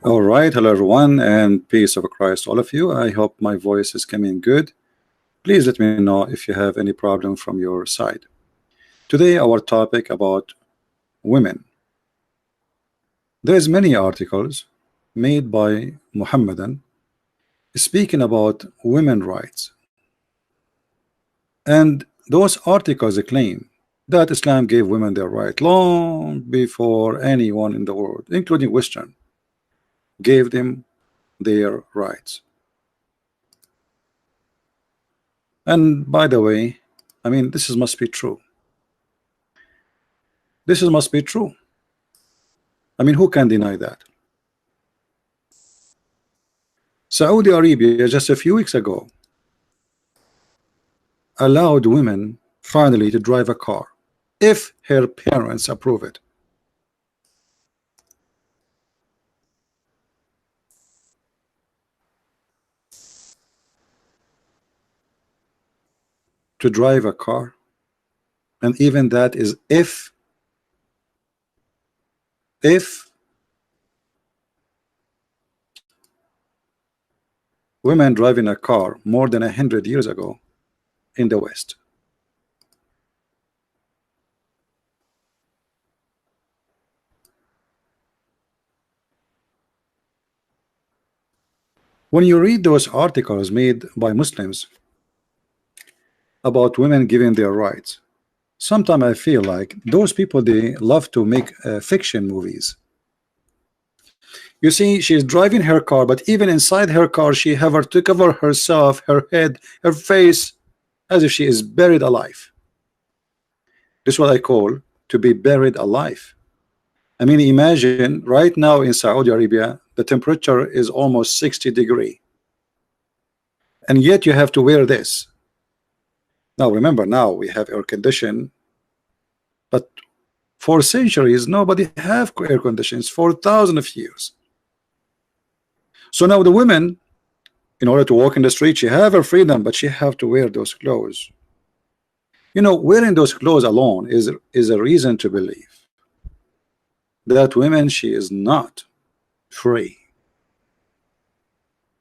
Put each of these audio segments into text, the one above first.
All right, hello everyone, and peace of Christ, all of you. I hope my voice is coming good. Please let me know if you have any problem from your side. Today, our topic about women. There's many articles made by Muhammadan speaking about women rights, and those articles claim that Islam gave women their right long before anyone in the world, including Western, gave them their rights. And by the way, I mean, must be true. Must be true. I mean, who can deny that? Saudi Arabia just a few weeks ago allowed women finally to drive a car if her parents approve it. To drive a car, and even that is if women driving a car more than 100 years ago in the West. When you read those articles made by Muslims about women giving their rights, sometimes I feel like those people, they love to make fiction movies. You see, she's driving her car, but even inside her car, she have to cover herself, her head, her face, as if she is buried alive. This is what I call to be buried alive. I mean, imagine right now in Saudi Arabia, the temperature is almost 60 degrees, and yet you have to wear this. Now remember, now we have air condition, but for centuries nobody have air conditions for thousands of years. So now the women, in order to walk in the street, she have her freedom, but she have to wear those clothes. You know, wearing those clothes alone is a reason to believe that women, she is not free,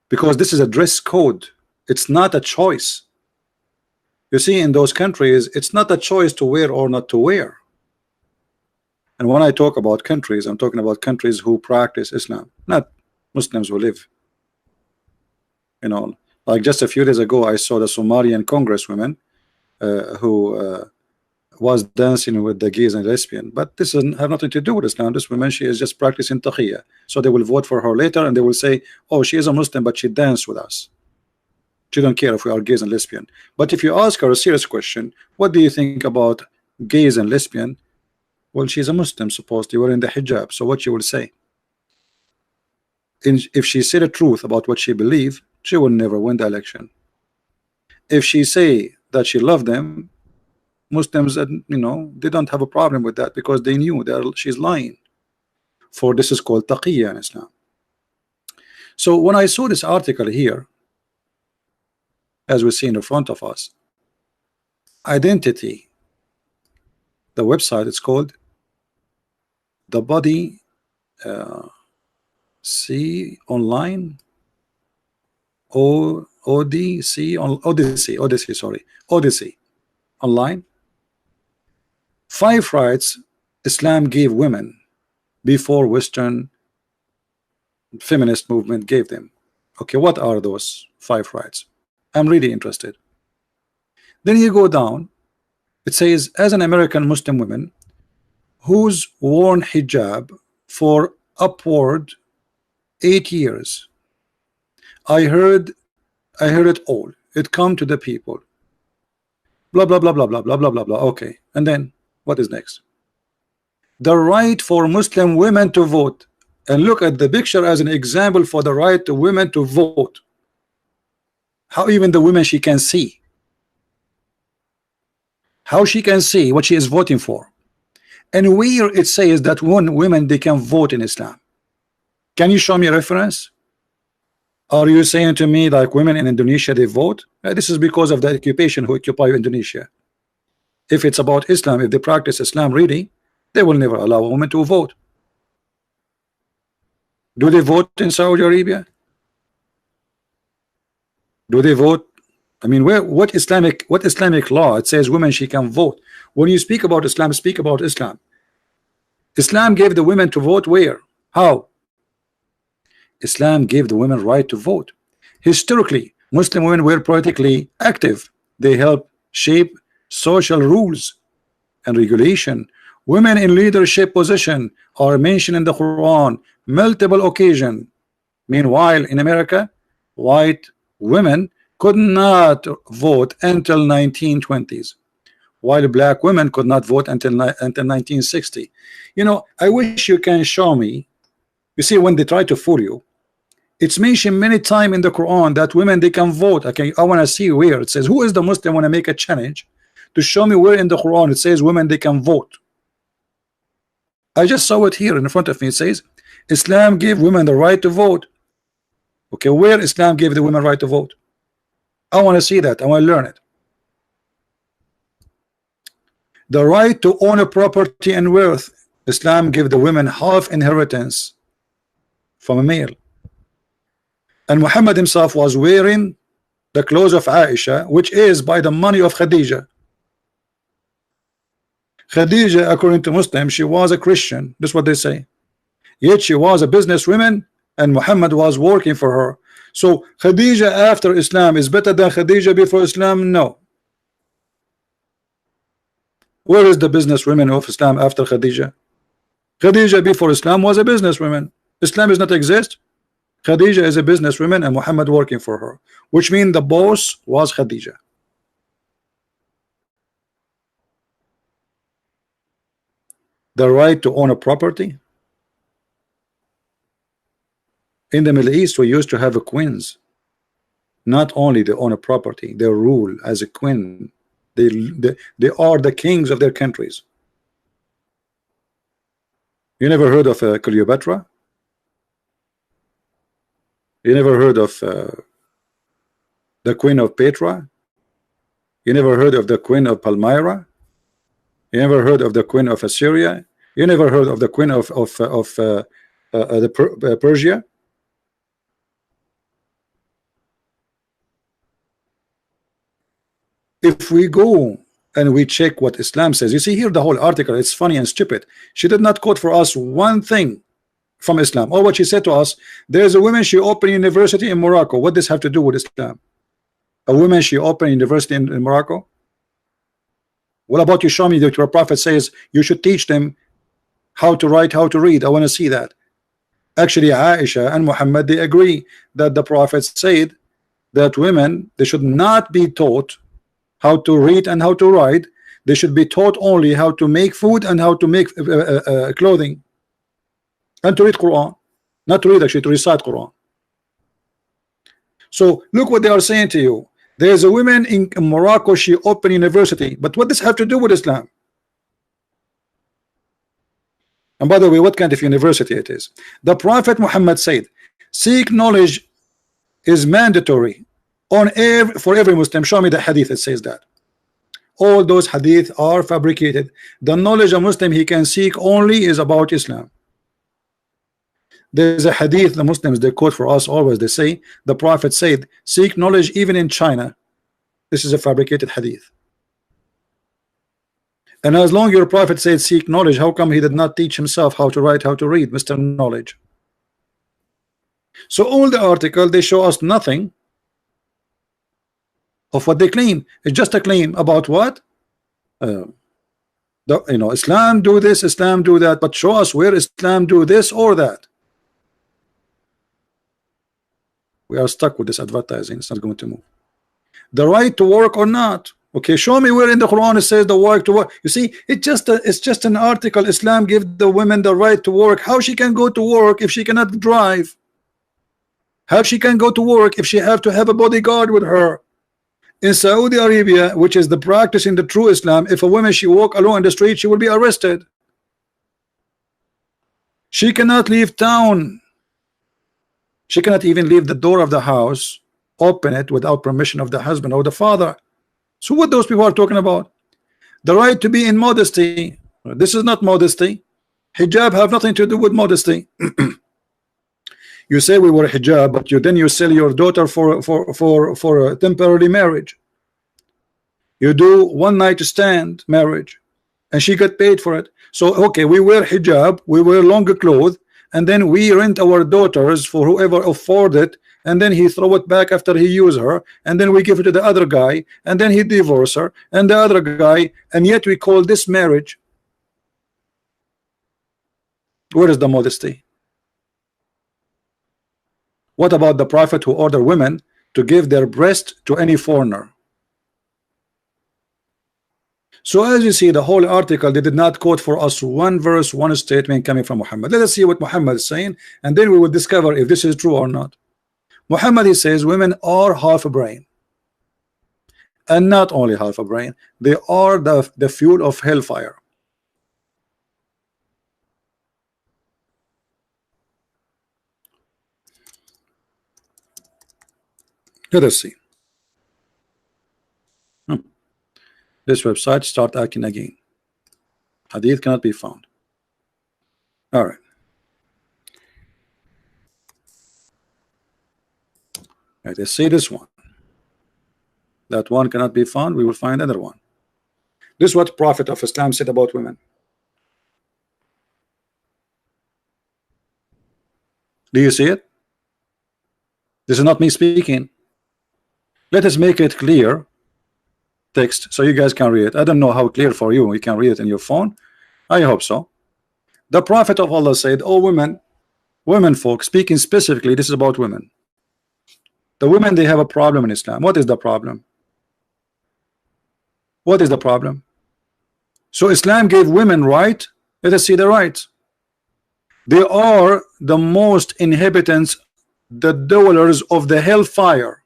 because this is a dress code. It's not a choice. You see, in those countries, it's not a choice to wear or not to wear. And when I talk about countries, I'm talking about countries who practice Islam, not Muslims who live. You know, like just a few days ago, I saw the Somalian congresswoman who was dancing with the gays and lesbian, but this doesn't have nothing to do with Islam. This woman, she is just practicing taqiyya, so they will vote for her later, and they will say, oh, she is a Muslim, but she danced with us. She don't care if we are gays and lesbian. But if you ask her a serious question, what do you think about gays and lesbian? Well, she's a Muslim, supposedly wearing the hijab, so what she will say? If she said the truth about what she believed, she will never win the election. If she say that she loved them, Muslims, you know, they don't have a problem with that, because they knew that she's lying. For this is called taqiyya in Islam. So when I saw this article here, as we see in the front of us, identity, the website, it's called the body see online, Odyssey online. 5 rights Islam gave women before Western feminist movement gave them. Okay, what are those 5 rights? I'm really interested. Then you go down, it says, as an American Muslim woman who's worn hijab for upward 8 years, I heard it all. It come to the people. Blah blah blah blah blah blah blah blah blah. Okay, and then what is next? The right for Muslim women to vote. And look at the picture as an example for the right to women to vote. How even the women, she can see. How she can see what she is voting for. And where it says that women, they can vote in Islam. Can you show me a reference? Are you saying to me like women in Indonesia, they vote? This is because of the occupation who occupy Indonesia. If it's about Islam, if they practice Islam really, they will never allow a woman to vote. Do they vote in Saudi Arabia? Do they vote? I mean, what Islamic law it says women she can vote? When you speak about Islam, speak about Islam. Islam gave the women to vote where? How? Islam gave the women right to vote. Historically, Muslim women were politically active. They helped shape social rules and regulation. Women in leadership position are mentioned in the Quran multiple occasions. Meanwhile, in America, white women could not vote until 1920s, while black women could not vote until 1960. You know, I wish you can show me. You see, when they try to fool you, it's mentioned many times in the Quran that women they can vote. Okay, I want to see where it says. Who is the Muslim want to make a challenge to show me where in the Quran it says women they can vote? I just saw it here in front of me. It says Islam gave women the right to vote. Okay, where Islam gave the women right to vote? I want to see that. I want to learn it. The right to own a property and wealth. Islam gave the women half inheritance from a male. And Muhammad himself was wearing the clothes of Aisha, which is by the money of Khadija. Khadija, according to Muslims, she was a Christian. That's what they say. Yet she was a businesswoman, and Muhammad was working for her. So Khadija after Islam is better than Khadija before Islam? No. Where is the businesswoman of Islam after Khadija? Khadija before Islam was a businesswoman. Islam does not exist. Khadija is a businesswoman and Muhammad working for her, which means the boss was Khadija. The right to own a property. In the Middle East, we used to have a queens. Not only they own a property, they rule as a queen. They are the kings of their countries. You never heard of Cleopatra? You never heard of the Queen of Petra? You never heard of the Queen of Palmyra? You never heard of the Queen of Assyria? You never heard of the Queen of Persia? If we go and we check what Islam says, you see here the whole article, it's funny and stupid. She did not quote for us one thing from Islam. Or what she said to us, there's a woman she opened university in Morocco. What does this have to do with Islam? A woman she opened university in Morocco? What about you show me that your prophet says you should teach them how to write, how to read? I want to see that. Actually, Aisha and Muhammad, they agree that the prophet said that women, they should not be taught how to read and how to write. They should be taught only how to make food and how to make clothing and to read Quran. Not to read, actually, to recite Quran. So look what they are saying to you. There's a woman in Morocco, she opened university. But what does have to do with Islam? And by the way, what kind of university it is? The Prophet Muhammad said, seek knowledge is mandatory for every Muslim. Show me the hadith that says that. All those hadith are fabricated. The knowledge a Muslim he can seek only is about Islam. There's a hadith the Muslims they quote for us always. They say the Prophet said, seek knowledge even in China. This is a fabricated hadith. And as long as your Prophet said seek knowledge, how come he did not teach himself how to write, how to read, Mr. Knowledge? So all the article they show us nothing of what they claim. It's just a claim about what? Islam do this, Islam do that, but show us where Islam do this or that. We are stuck with this advertising. It's not going to move. The right to work or not. Okay, show me where in the Quran it says the right to work. You see, it's just an article. Islam give the women the right to work. How she can go to work if she cannot drive? How she can go to work if she have to have a bodyguard with her? In Saudi Arabia, which is the practice in the true Islam, if a woman she walk alone in the street, she will be arrested. She cannot leave town. She cannot even leave the door of the house, open it without permission of the husband or the father. So what those people are talking about? The right to be in modesty. This is not modesty. Hijab have nothing to do with modesty. You say we wear hijab, but you sell your daughter for a temporary marriage. You do one night stand marriage, and she got paid for it. So okay, we wear hijab, we wear longer clothes, and then we rent our daughters for whoever afford it, and then he throw it back after he use her, and then we give it to the other guy, and then he divorce her, and the other guy, and yet we call this marriage. Where is the modesty? What about the prophet who ordered women to give their breast to any foreigner? So as you see, the whole article, they did not quote for us one verse, one statement coming from Muhammad. Let us see what Muhammad is saying, and then we will discover if this is true or not. Muhammad, he says women are half a brain, and not only half a brain, they are the fuel of hellfire. Let us see. This website start acting again. Hadith cannot be found. All right. Let's see this one. That one cannot be found. We will find another one. This is what Prophet of Islam said about women. Do you see it? This is not me speaking. Let us make it clear text so you guys can read it. I don't know how clear for you. You can read it in your phone. I hope so. The Prophet of Allah said, "Oh women folk," speaking specifically, this is about women. The women, they have a problem in Islam. What is the problem? What is the problem? So Islam gave women right. Let us see the rights. They are the most inhabitants, the dwellers of the hellfire.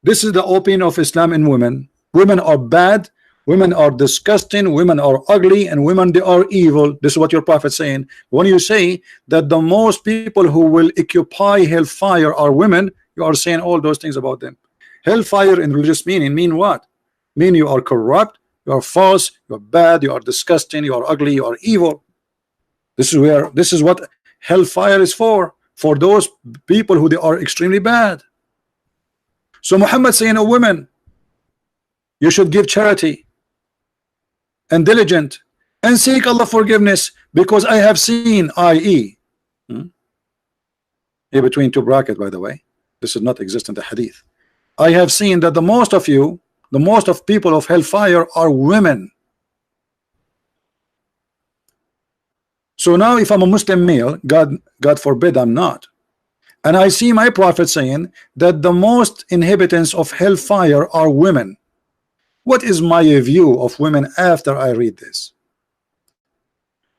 This is the opinion of Islam in women. Women are bad, women are disgusting, women are ugly, and women, they are evil. This is what your prophet is saying. When you say that the most people who will occupy hellfire are women, you are saying all those things about them. Hellfire in religious meaning mean what? Mean you are corrupt, you are false, you are bad, you are disgusting, you are ugly, you are evil. This is what hellfire is for those people who they are extremely bad. So Muhammad saying, "Oh women, you should give charity and diligent and seek Allah forgiveness, because I have seen, i.e. Here between two brackets, by the way, this does not exist in the hadith. I have seen that the most of you, the most of people of hellfire are women." So now if I'm a Muslim male, God forbid I'm not, and I see my prophet saying that the most inhabitants of hellfire are women, what is my view of women after I read this?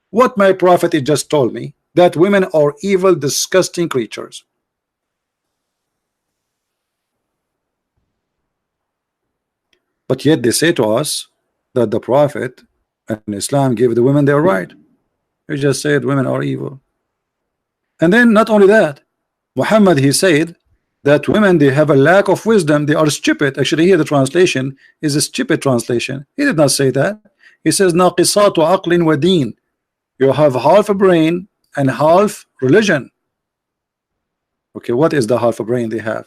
What my prophet just told me, that women are evil, disgusting creatures. But yet they say to us that the prophet and Islam gave the women their right. You just said women are evil. And then not only that, Muhammad, he said that women, they have a lack of wisdom, they are stupid. Actually here the translation is a stupid translation. He did not say that. He says naqisatu aqlin wa deen. You have half a brain and half religion. Okay, what is the half a brain they have?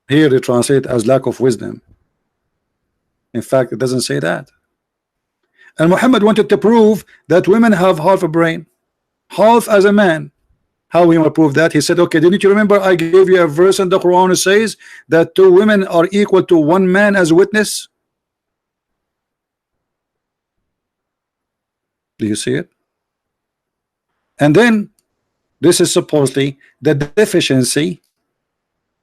Here they translate as lack of wisdom. In fact, it doesn't say that. And Muhammad wanted to prove that women have half a brain, half as a man. How we will prove that? He said, okay, didn't you remember I gave you a verse in the Quran that says that 2 women are equal to 1 man as witness? Do you see it? And then this is supposedly the deficiency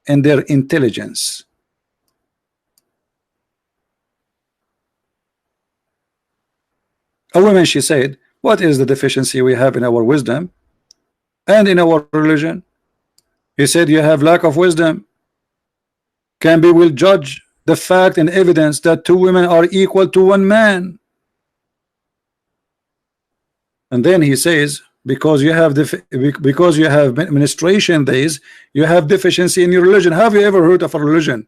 in their intelligence. A woman, she said, what is the deficiency we have in our wisdom and in our religion? He said, you have lack of wisdom. Can will judge the fact and evidence that 2 women are equal to 1 man. And then he says, because you have menstruation days, you have deficiency in your religion. Have you ever heard of a religion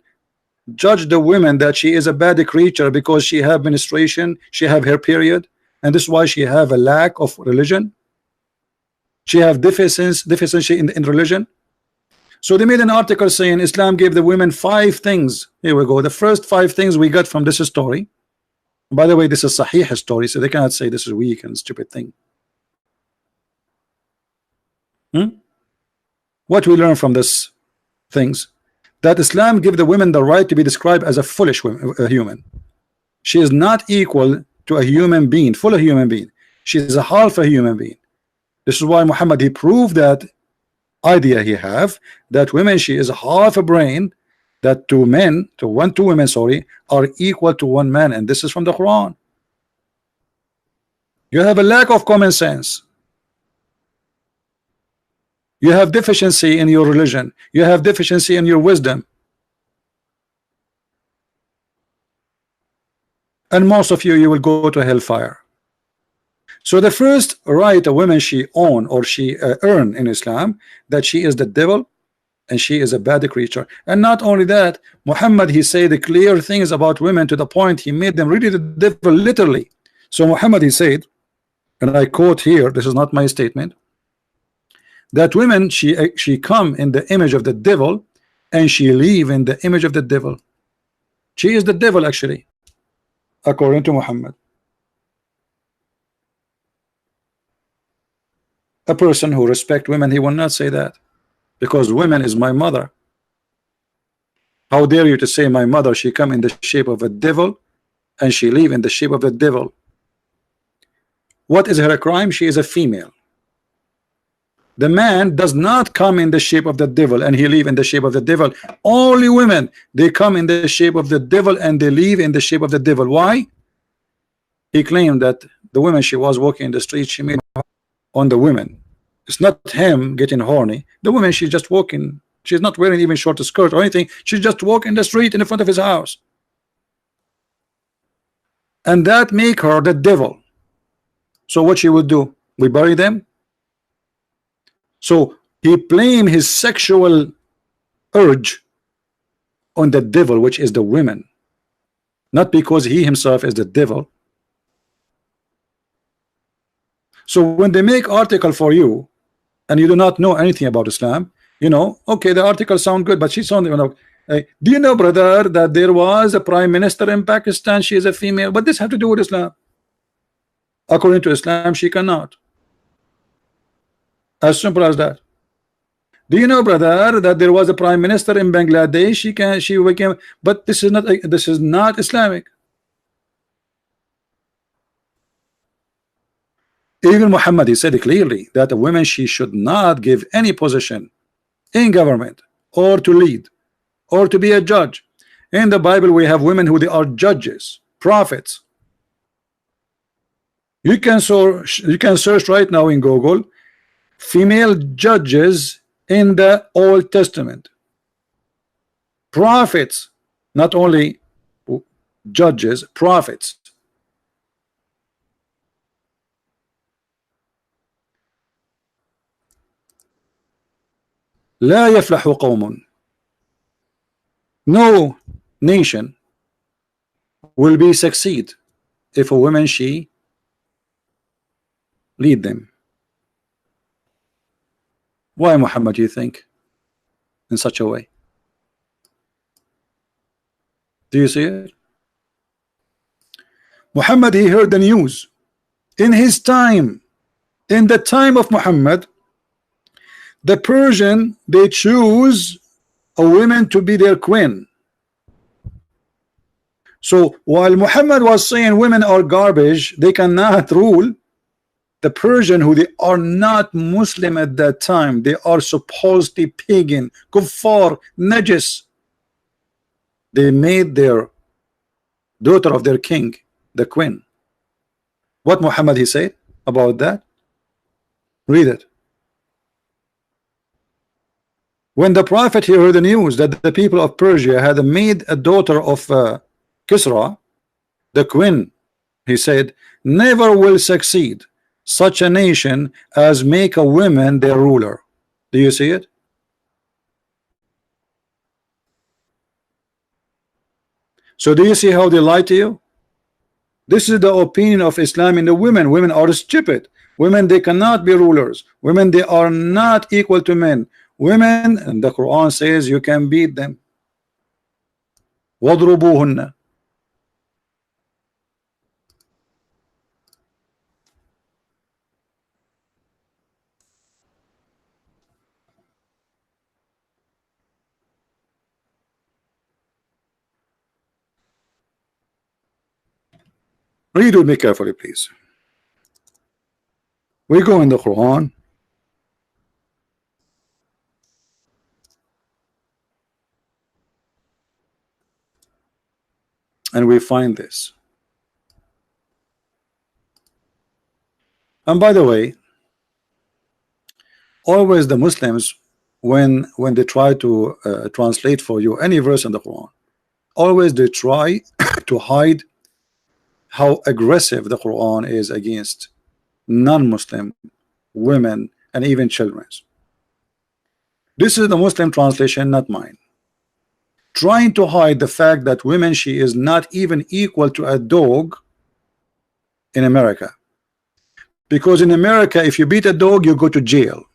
judge the women that she is a bad creature because she have menstruation, she have her period? and this is why she have a lack of religion. She have deficiency in religion. So they made an article saying Islam gave the women 5 things. Here we go. The first 5 things we got from this story. By the way, this is Sahih story, so they cannot say this is weak and stupid thing. What we learn from this things, that Islam give the women the right to be described as a foolish human. She is not equal to a human being, full human being. She is a half a human being. This is why Muhammad, he proved that idea he have, that women, she is half a brain, that two women, sorry, are equal to one man, and this is from the Quran. You have a lack of common sense. You have deficiency in your religion. You have deficiency in your wisdom. And most of you will go to hellfire. So the first right a woman she own or she earn in Islam, that she is the devil and she is a bad creature. And not only that, Muhammad, he said the clear things about women to the point he made them really the devil literally. So Muhammad, he said, and I quote here, this is not my statement, that women she come in the image of the devil and she live in the image of the devil. She is the devil actually, according to Muhammad. A person who respect women, he will not say that, because women is my mother. How dare you to say my mother, she come in the shape of a devil and she live in the shape of a devil? What is her crime? She is a female. The man does not come in the shape of the devil and he live in the shape of the devil. Only women, they come in the shape of the devil and they live in the shape of the devil. Why? He claimed that the woman she was walking in the street, she made on the women. It's not him getting horny. The woman, she's just walking. She's not wearing even short skirt or anything. She's just walking the street in the front of his house. And that make her the devil. So what she would do? We bury them? So he blamed his sexual urge on the devil, which is the women. Not because he himself is the devil. So when they make article for you and you do not know anything about Islam, you know, okay, the article sound good, but she sound, you know, do you know, brother, that there was a prime minister in Pakistan, she is a female, but this have to do with Islam? According to Islam, she cannot. As simple as that. Do you know, brother, that there was a prime minister in Bangladesh, she became, but this is not Islamic. Even Muhammad, he said clearly that a woman, she should not give any position in government or to lead or to be a judge. In the Bible, we have women who they are judges, prophets. You can search right now in Google female judges in the Old Testament. Prophets, not only judges, prophets. لا يفلح قوم. No nation will be succeed if a woman she lead them. Why, Muhammad, you think in such a way? Do you see it? Muhammad, he heard the news in his time. In the time of Muhammad, the Persian, they choose a woman to be their queen. So while Muhammad was saying women are garbage, they cannot rule, the Persian, who they are not Muslim at that time, they are supposedly pagan, kuffar, najis, they made their daughter of their king the queen. What Muhammad he said about that? Read it. When the prophet he heard the news that the people of Persia had made a daughter of Kisra the queen, he said, never will succeed such a nation as make a woman their ruler. Do you see it? So do you see how they lie to you? This is the opinion of Islam in the women. Women are stupid. Women, they cannot be rulers. Women, they are not equal to men. Women, and the Quran says you can beat them. وَاضْرُبُوهُنَّ. Read with me carefully, please. We go in the Quran, and we find this. And by the way, always the Muslims, when they try to translate for you any verse in the Quran, always they try to hide how aggressive the Quran is against non-Muslim women and even children. This is the Muslim translation, not mine, trying to hide the fact that women, she is not even equal to a dog in America, because in America if you beat a dog you go to jail.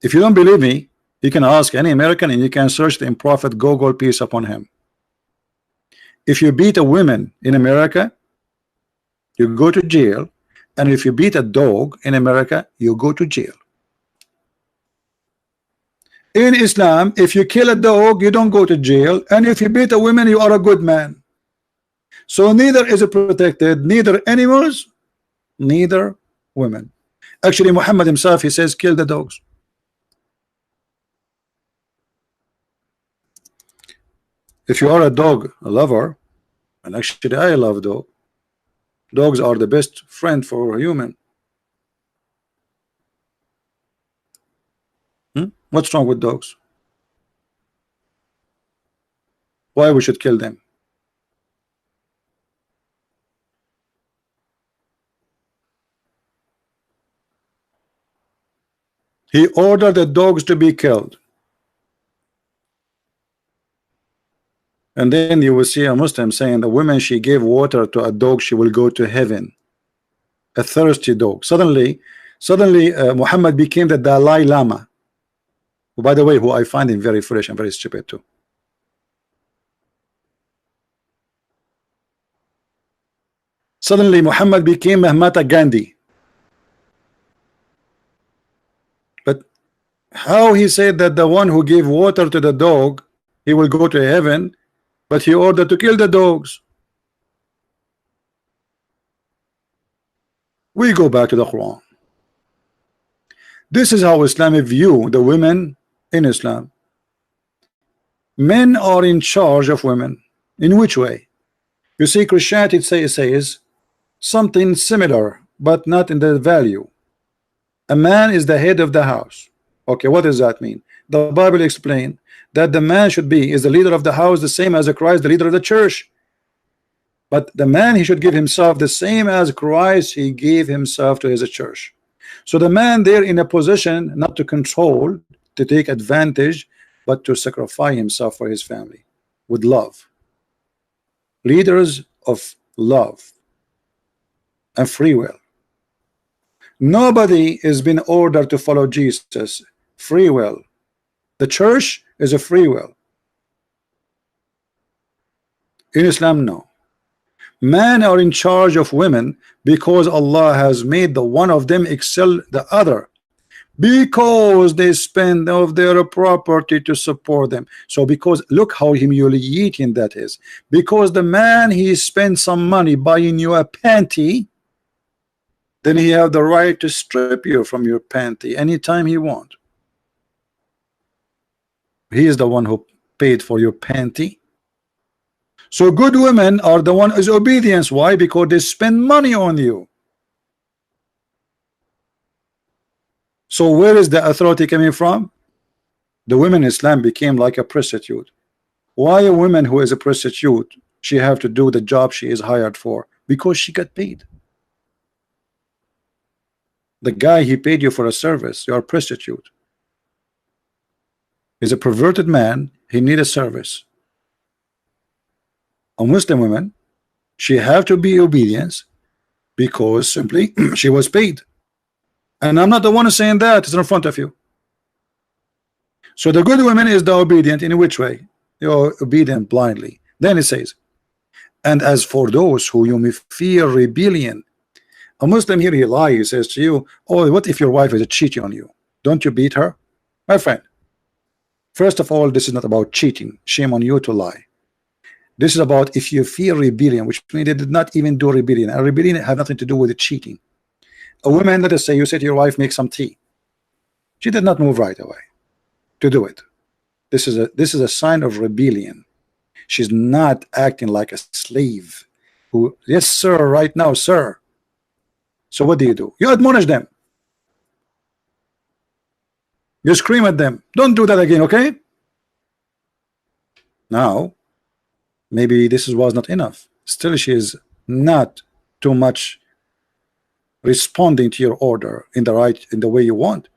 If you don't believe me, you can ask any American and you can search the Prophet Google, peace upon him. If you beat a woman in America, you go to jail, and if you beat a dog in America, you go to jail. In Islam, if you kill a dog, you don't go to jail, and if you beat a woman, you are a good man. So neither is it protected, neither animals, neither women. Actually, Muhammad himself, he says, kill the dogs. If you are a dog lover, and actually I love dogs are the best friend for a human. What's wrong with dogs? Why we should kill them? He ordered the dogs to be killed. And then you will see a Muslim saying the woman, she gave water to a dog, she will go to heaven. A thirsty dog. Suddenly Muhammad became the Dalai Lama, who, by the way, who I find him very foolish and very stupid too. Suddenly Muhammad became Mahatma Gandhi. But how he said that the one who gave water to the dog, he will go to heaven, but he ordered to kill the dogs? We go back to the Quran. This is how Islamic view the women in Islam. Men are in charge of women. In which way? You see, Christianity says something similar, but not in the value. A man is the head of the house. Okay, what does that mean? The Bible explains that the man should be is the leader of the house, the same as Christ, the leader of the church. But the man, he should give himself the same as Christ, he gave himself to his church. So the man there in a position not to control, to take advantage, but to sacrifice himself for his family with love. Leaders of love and free will. Nobody is being ordered to follow Jesus. Free will. The church is a free will. In Islam, no. Men are in charge of women because Allah has made the one of them excel the other, because they spend of their property to support them. So because look how humiliating that is. Because the man, he spends some money buying you a panty, then he have the right to strip you from your panty anytime he want. He is the one who paid for your panty. So good women are the one is obedience. Why? Because they spend money on you. So where is the authority coming from? The women in Islam became like a prostitute. Why a woman who is a prostitute, she have to do the job she is hired for? Because she got paid. The guy, he paid you for a service. You are a prostitute. He's a perverted man. He need a service. A Muslim woman, She have to be obedience because simply she was paid. And I'm not the one saying that, it's in front of you. So the good woman is the obedient in which way? You're obedient blindly. Then it says, and as for those who you may fear rebellion, a Muslim here, he lies, he says to you, oh, what if your wife is cheating on you? Don't you beat her? My friend, first of all, this is not about cheating. Shame on you to lie. This is about if you fear rebellion, which means they did not even do rebellion. A rebellion have nothing to do with cheating. A woman, let us say, you say to your wife, make some tea. She did not move right away to do it. This is a sign of rebellion. She's not acting like a slave who, yes sir, right now sir. So what do? You admonish them. You scream at them. Don't do that again, okay? Now maybe this was not enough. Still she is not too much responding to your order in the way you want.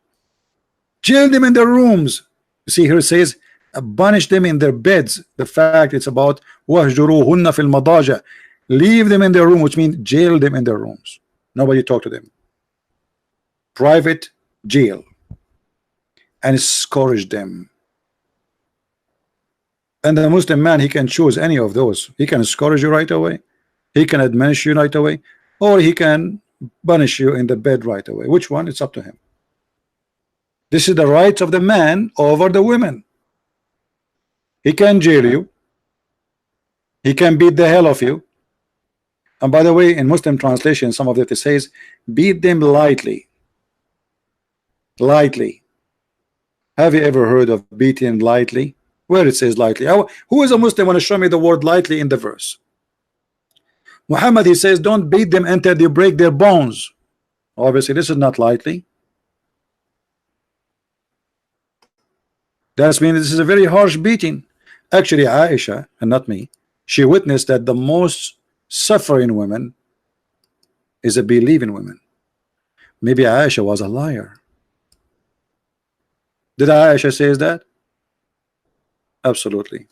Jail them in their rooms. You see here it says banish them in their beds. The fact it's about wahjuruhunna fil madaja. Leave them in their room, which means jail them in their rooms. Nobody talk to them. Private jail. And scourge them. And the Muslim man, he can choose any of those. He can scourge you right away. He can admonish you right away. Or he can punish you in the bed right away. Which one? It's up to him. This is the rights of the man over the women. He can jail you. He can beat the hell of you. And by the way, in Muslim translation, some of it says, beat them lightly. Lightly. Have you ever heard of beating lightly? Where it says lightly? Who is a Muslim want to show me the word lightly in the verse? Muhammad, he says, don't beat them until they break their bones. Obviously, this is not lightly. That means this is a very harsh beating. Actually, Aisha, and not me, she witnessed that the most suffering women is a believing women. Maybe Aisha was a liar. Did Aisha says that? Absolutely.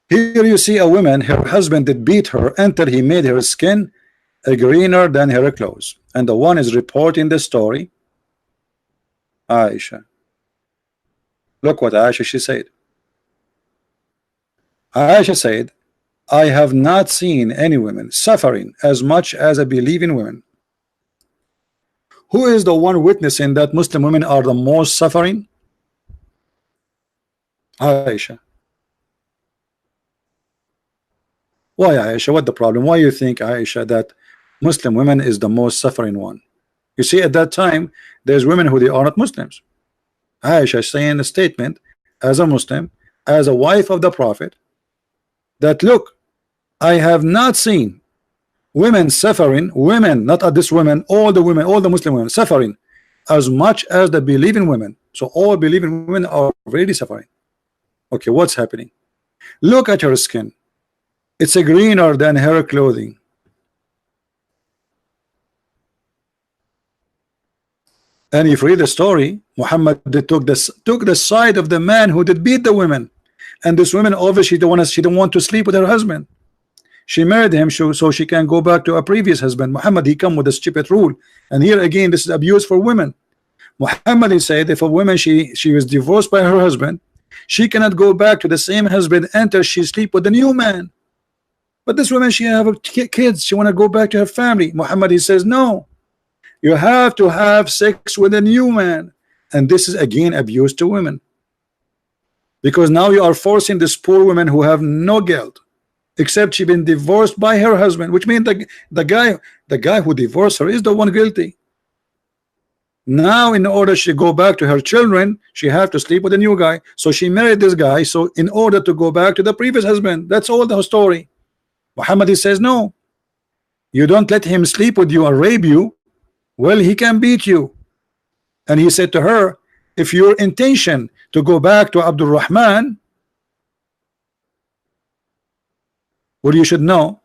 Here you see a woman, her husband did beat her until he made her skin greener than her clothes. And the one is reporting the story, Aisha. Look what Aisha she said. Aisha said, I have not seen any women suffering as much as a believing women. Who is the one witnessing that Muslim women are the most suffering? Aisha. Why Aisha? What the problem? Why you think, Aisha, that Muslim women is the most suffering one? You see, at that time, there's women who they are not Muslims. Aisha saying a statement as a Muslim, as a wife of the Prophet, that look, I have not seen women suffering, women, not at this women, all the women, all the Muslim women suffering as much as the believing women. So all believing women are really suffering. Okay, what's happening? Look at her skin. It's a greener than her clothing. And if you read the story, Muhammad took the side of the man who did beat the women. And this woman obviously she don't want to sleep with her husband. She married him so she can go back to a previous husband. Muhammad, he come with a stupid rule. And here again, this is abuse for women. Muhammad, he said, if a woman she was divorced by her husband, she cannot go back to the same husband until she sleep with the new man. But this woman, she have kids, she want to go back to her family. Muhammad, he says, no, you have to have sex with a new man. And this is again abuse to women, because now you are forcing this poor woman who have no guilt, except she been divorced by her husband, which means the guy who divorced her is the one guilty. Now in order she go back to her children, she have to sleep with a new guy. So she married this guy, so in order to go back to the previous husband. That's all the story. Muhammad, he says, no, you don't let him sleep with you and rape you. Well, he can beat you. And he said to her, if your intention to go back to Abdul Rahman, well, you should know.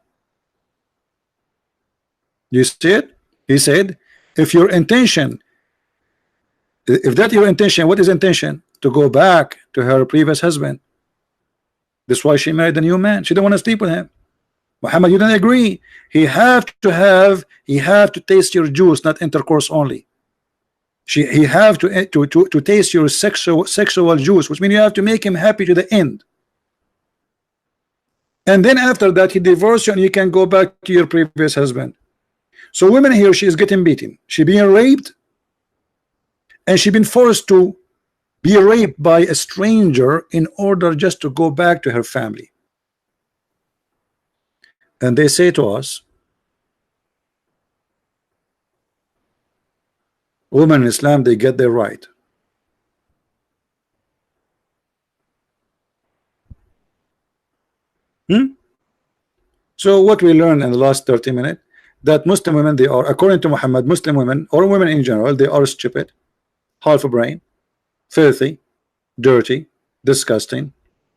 You see it? He said, if your intention If that's your intention, what is intention? To go back to her previous husband. That's why she married a new man. She didn't want to sleep with him. Muhammad, you didn't agree. He have to taste your juice, not intercourse only. He have to taste your sexual juice, which means you have to make him happy to the end. And then after that, he divorced you and you can go back to your previous husband. So women here, she is getting beaten. She being raped, and she been forced to be raped by a stranger in order just to go back to her family. And they say to us, women in Islam, they get their right. So what we learned in the last 30 minutes, that Muslim women, they are, according to Muhammad, Muslim women or women in general, they are stupid, half a brain, filthy, dirty, disgusting.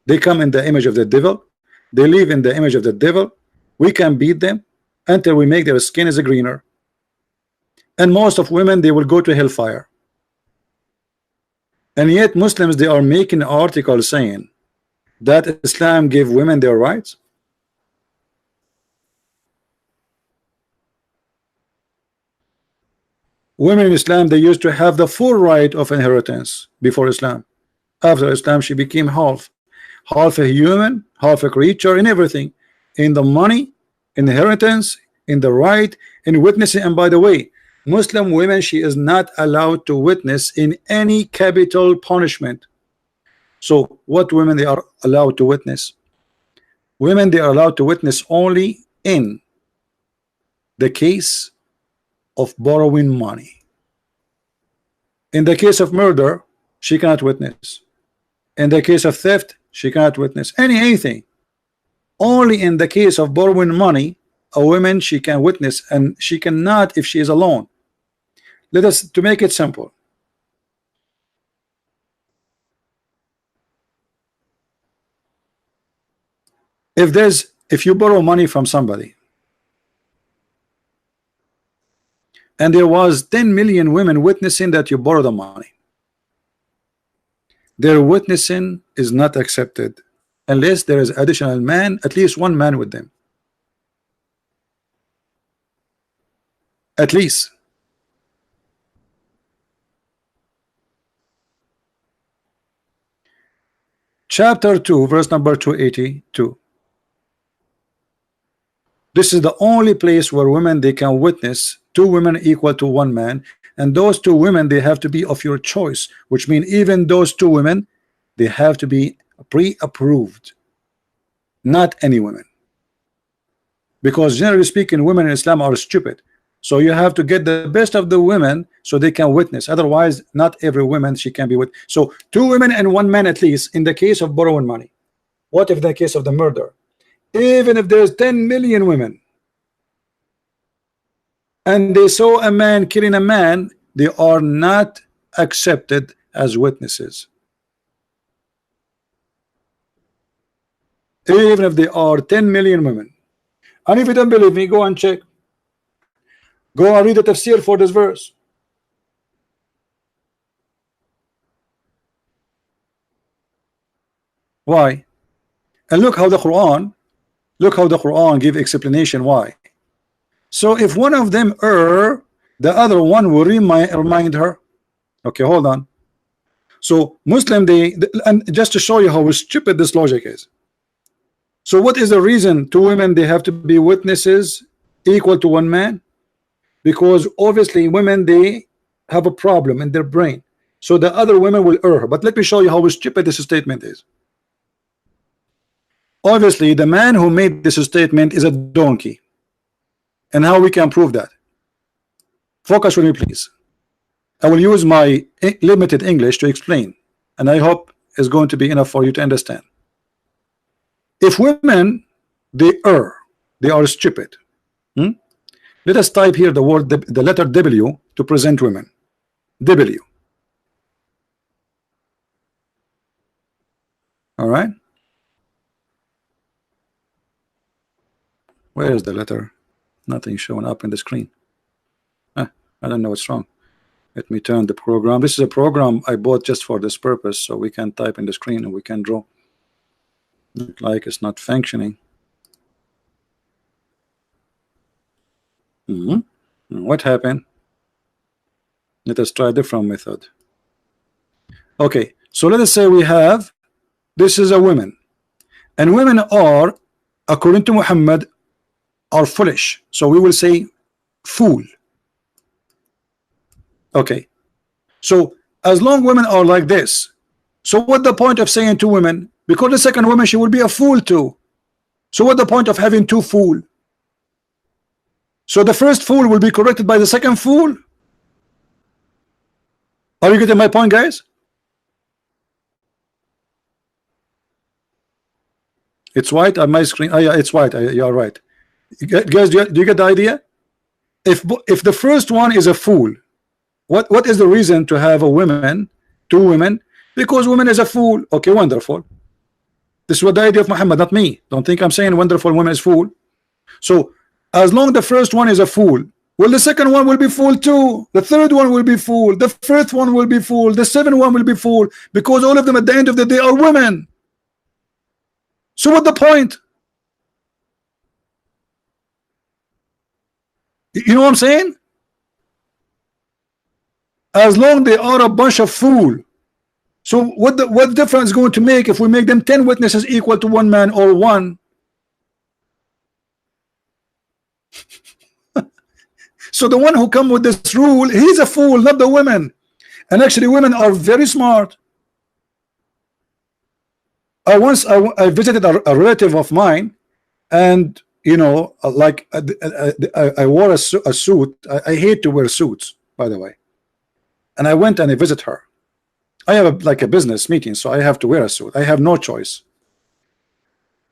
They come in the image of the devil. They live in the image of the devil. We can beat them until we make their skin is greener. And most of women, they will go to hellfire. And yet Muslims, they are making articles saying that Islam gave women their rights. Women in Islam, they used to have the full right of inheritance before Islam. After Islam, she became half a human, half a creature, in everything, in the money, inheritance, in the right, in witnessing. And by the way, Muslim women, she is not allowed to witness in any capital punishment. So what women they are allowed to witness? Women, they are allowed to witness only in the case of borrowing money. In the case of murder, she cannot witness. In the case of theft, she cannot witness anything. Only in the case of borrowing money, a woman, she can witness, and she cannot if she is alone. Let us, to make it simple, if you borrow money from somebody and there was 10 million women witnessing that you borrow the money, their witnessing is not accepted unless there is additional man, at least one man with them, at least. Chapter 2 verse number 282. This is the only place where women, they can witness two women equal to one man, and those two women, they have to be of your choice, which means even those two women, they have to be pre-approved, not any women, because generally speaking, women in Islam are stupid. So you have to get the best of the women so they can witness. Otherwise, not every woman she can be with. So two women and one man at least in the case of borrowing money. What if in the case of the murder? Even if there's 10 million women and they saw a man killing a man, they are not accepted as witnesses. Even if they are 10 million women. And if you don't believe me, go and check. Go and read the tafsir for this verse. Why? And look how the Quran give explanation why. So if one of them err, the other one will remind her. Okay, hold on. So Muslim, and just to show you how stupid this logic is. So what is the reason two women, they have to be witnesses equal to one man? Because obviously women, they have a problem in their brain, so the other women will err. But let me show you how stupid this statement is. Obviously the man who made this statement is a donkey, and how we can prove that? Focus with me, please. I will use my limited English to explain, and I hope it's going to be enough for you to understand. If women, they err, they are stupid. Let us type here the word, the letter W, to present women. W. All right. Where is the letter? Nothing showing up in the screen. I don't know what's wrong. Let me turn the program. This is a program I bought just for this purpose, so we can type in the screen and we can draw. Look like it's not functioning. What happened? Let us try a different method. Okay, so let us say we have, this is a woman, and women are, according to Muhammad, are foolish. So we will say fool. Okay, so as long women are like this, so what the point of saying two women? Because the second woman, she will be a fool too. So what the point of having two fool? So the first fool will be corrected by the second fool. Are you getting my point, guys? It's white on my screen. Oh yeah, it's white. You are right. Guys, do you get the idea? If the first one is a fool, what is the reason to have a woman, two women? Because woman is a fool. Okay, wonderful. This is what the idea of Muhammad, not me. Don't think I'm saying wonderful woman is fool. So as long the first one is a fool, well, the second one will be fool too. The third one will be fool. The fifth one will be fool. The seventh one will be fool, because all of them at the end of the day are women. So what the point? You know what I'm saying? As long they are a bunch of fool. So what difference is going to make if we make them 10 witnesses equal to one man or one? So the one who come with this rule, he's a fool, not the women. And actually women are very smart. I visited a relative of mine, and you know, like I wore a suit. I hate to wear suits, by the way. And I went and I visit her. I have like a business meeting, so I have to wear a suit. I have no choice.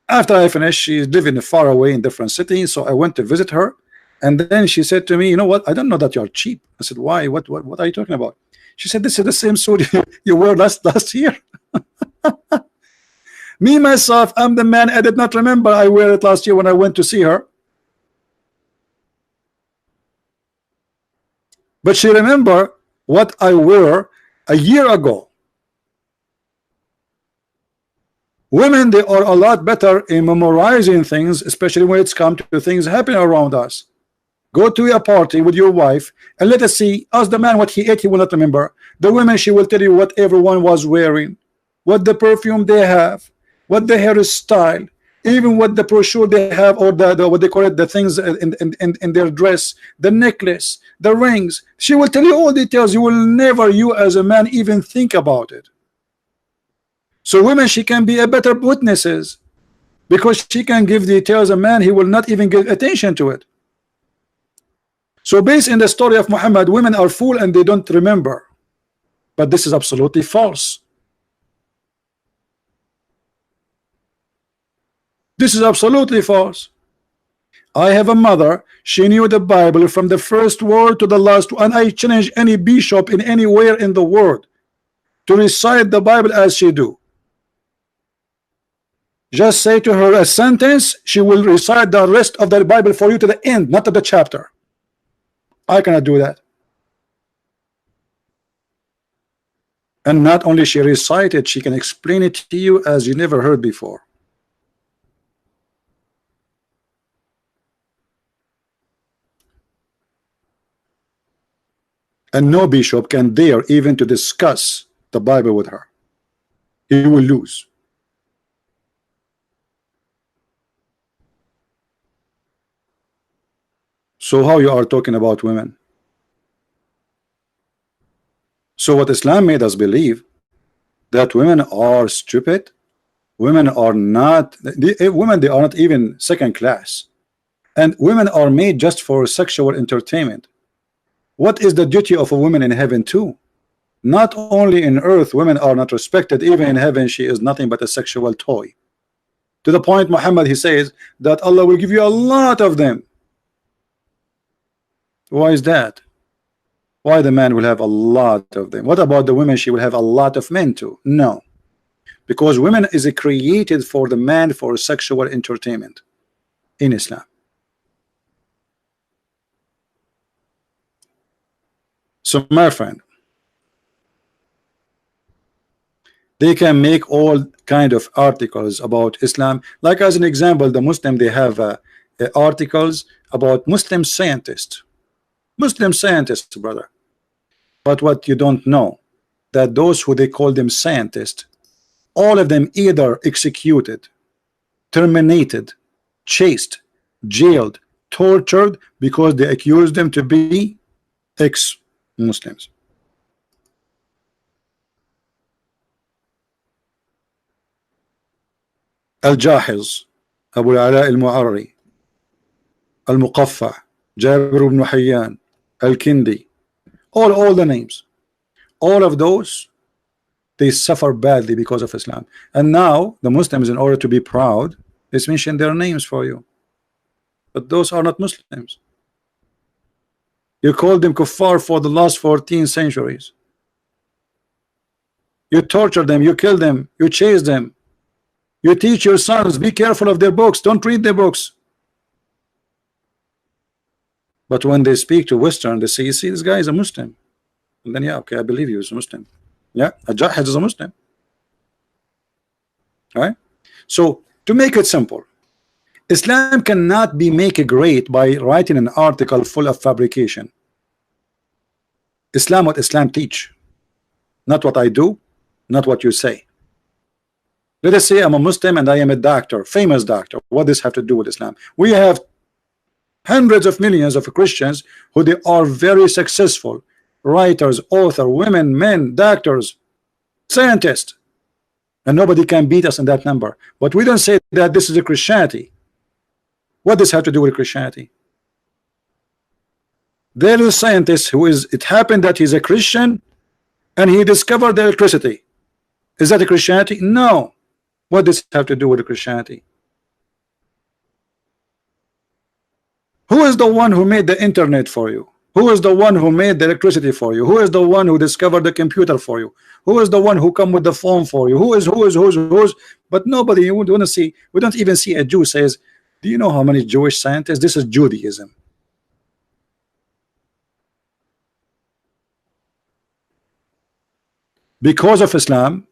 After I finished, she's living far away in different cities, so I went to visit her. And then she said to me, you know what, I don't know that you're cheap. I said, why? What are you talking about? She said, this is the same suit you wore last year. Me myself, I'm the man. I did not remember I wear it last year when I went to see her. But she remember what I wore a year ago. Women, they are a lot better in memorizing things, especially when it's come to things happening around us. Go to a party with your wife and let us see. Ask the man what he ate, he will not remember. The women, she will tell you what everyone was wearing, what the perfume they have, what the hairstyle, even what the brochure they have, or the what they call it, the things in their dress, the necklace, the rings. She will tell you all details. You will never, you as a man, even think about it. So women, she can be a better witnesses, because she can give details. A man, he will not even give attention to it. So based in the story of Muhammad, women are fool and they don't remember. But this is absolutely false. This is absolutely false. I have a mother, she knew the Bible from the first word to the last, and I challenge any bishop in anywhere in the world to recite the Bible as she do. Just say to her a sentence, she will recite the rest of the Bible for you to the end, not to the chapter. I cannot do that. And not only she recited, she can explain it to you as you never heard before. And no bishop can dare even to discuss the Bible with her. He will lose. So how you are talking about women? So what Islam made us believe, that women are stupid, women are not, women, they are not even second class, and women are made just for sexual entertainment. What is the duty of a woman in heaven too? Not only in earth women are not respected, even in heaven she is nothing but a sexual toy. To the point Muhammad, he says that Allah will give you a lot of them. Why is that? Why the man will have a lot of them? What about the women? She will have a lot of men too? No, because women is created for the man for sexual entertainment in Islam. So my friend, they can make all kind of articles about Islam. Like as an example, the Muslim, they have articles about Muslim scientists. Muslim scientists, brother. But what you don't know, that those who they call them scientists, all of them either executed, terminated, chased, jailed, tortured because they accused them to be ex-Muslims. الجاحظ أبو العلاء المعري المقفع جابر بن حيان الكندي, all the names, all of those, they suffer badly because of Islam. And now the Muslims, in order to be proud, is mention their names for you, but those are not Muslims. You called them kuffar for the last 14 centuries. You torture them, you kill them, you chase them. You teach your sons, be careful of their books, don't read their books. But when they speak to Western, they say, you see, this guy is a Muslim. And then, yeah, okay, I believe you, he's a Muslim. Yeah, a Jahid is a Muslim. All right? So, to make it simple, Islam cannot be made great by writing an article full of fabrication. Islam, what Islam teach, not what I do, not what you say. Let us say I'm a Muslim and I am a doctor, famous doctor. What does this have to do with Islam? We have hundreds of millions of Christians who they are very successful writers, author, women, men, doctors, scientists, and nobody can beat us in that number. But we don't say that this is a Christianity. What does this have to do with Christianity? There is a scientist who is, it happened that he's a Christian and he discovered the electricity. Is that a Christianity? No. What does it have to do with Christianity? Who is the one who made the internet for you? Who is the one who made the electricity for you? Who is the one who discovered the computer for you? Who is the one who come with the phone for you? Who's? But nobody, you want to see, we don't even see a Jew says, do you know how many Jewish scientists? This is Judaism. Because of Islam,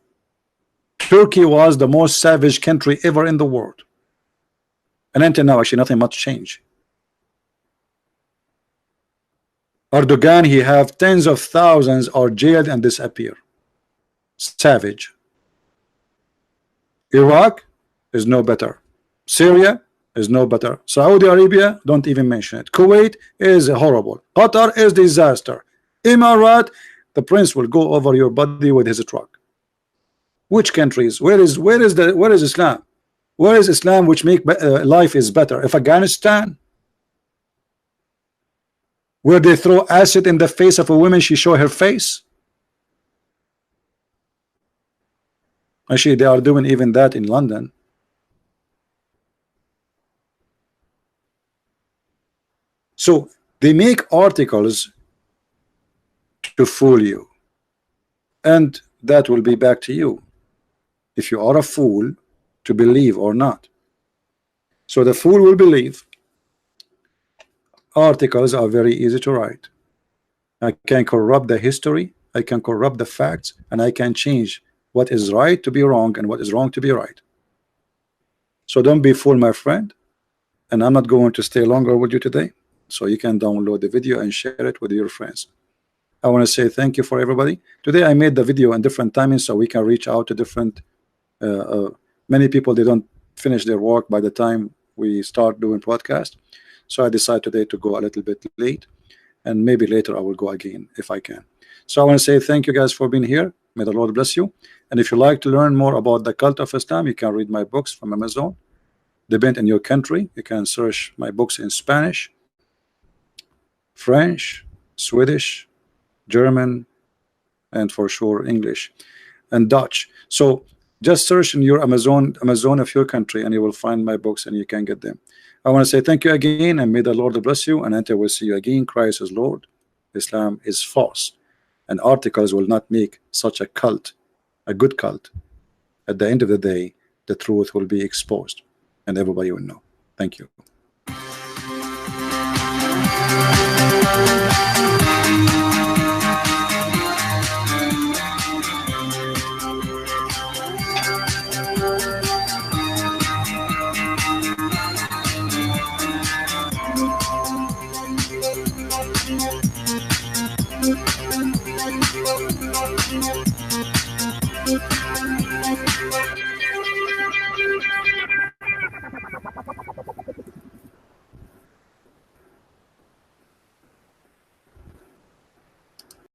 Turkey was the most savage country ever in the world. And until now, actually, nothing much changed. Erdogan, he have tens of thousands are jailed and disappear. Savage. Iraq is no better. Syria is no better. Saudi Arabia, don't even mention it. Kuwait is horrible. Qatar is disaster. Emirat, the prince will go over your body with his truck. Which countries? Where is Islam? Where is Islam which make life is better? If Afghanistan, where they throw acid in the face of a woman, she show her face. Actually, they are doing even that in London. So they make articles to fool you, and that will be back to you if you are a fool to believe or not. So the fool will believe. Articles are very easy to write. I can corrupt the history, I can corrupt the facts, and I can change what is right to be wrong and what is wrong to be right. So don't be fooled, my friend. And I'm not going to stay longer with you today, so you can download the video and share it with your friends. I want to say thank you for everybody. Today I made the video in different timings so we can reach out to different many people. They don't finish their work by the time we start doing podcast. So I decided today to go a little bit late, and maybe later I will go again if I can. So I want to say thank you guys for being here. May the Lord bless you. And if you like to learn more about the cult of Islam, you can read my books from Amazon. Depend on your country, you can search my books in Spanish, French, Swedish, German, and for sure English and Dutch. So just search in your Amazon of your country and you will find my books and you can get them. I want to say thank you again, and may the Lord bless you, and until we'll see you again. Christ is Lord, Islam is false, and articles will not make such a cult a good cult. At the end of the day, the truth will be exposed and everybody will know. Thank you.